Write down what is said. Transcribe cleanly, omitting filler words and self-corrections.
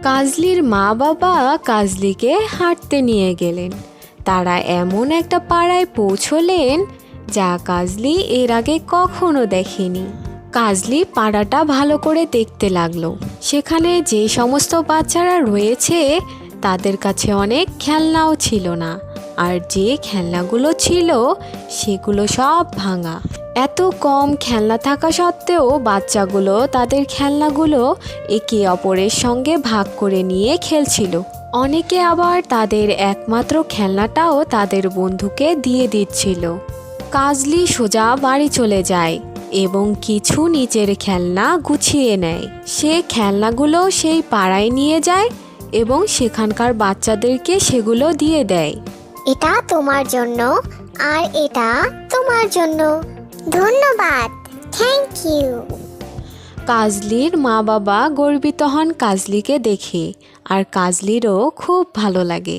কাজলির মা বাবা কাজলিকে হাঁটতে নিয়ে গেলেন। তারা এমন একটা পাড়ায় পৌঁছলেন যা কাজলি এর আগে কখনো দেখেনি। কাজলি পাড়াটা ভালো করে দেখতে লাগলো। সেখানে যে সমস্ত বাচ্চারা রয়েছে তাদের কাছে অনেক খেলনাও ছিল না, আর যে খেলনাগুলো ছিল সেগুলো সব ভাঙা। এত কম খেলনা থাকা সত্ত্বেও বাচ্চাগুলো তাদের খেলনাগুলো একে অপরের সঙ্গে ভাগ করে নিয়ে খেলছিল। অনেকে আবার তাদের একমাত্র খেলনাটাও তাদের বন্ধুকে দিয়ে দিচ্ছিল। কাজলি সোজা বাড়ি চলে যায় এবং কিছু নিচের খেলনা গুছিয়ে নেয়। সে খেলনাগুলো সেই পাড়ায় নিয়ে যায় এবং সেখানকার বাচ্চাদেরকে সেগুলো দিয়ে দেয়। এটা তোমার জন্য আর এটা তোমার জন্য, ধন্যবাদ, থ্যাংক ইউ। কাজলির মা বাবা গর্বিত হন কাজলিকে দেখে, আর কাজলিরও খুব ভালো লাগে।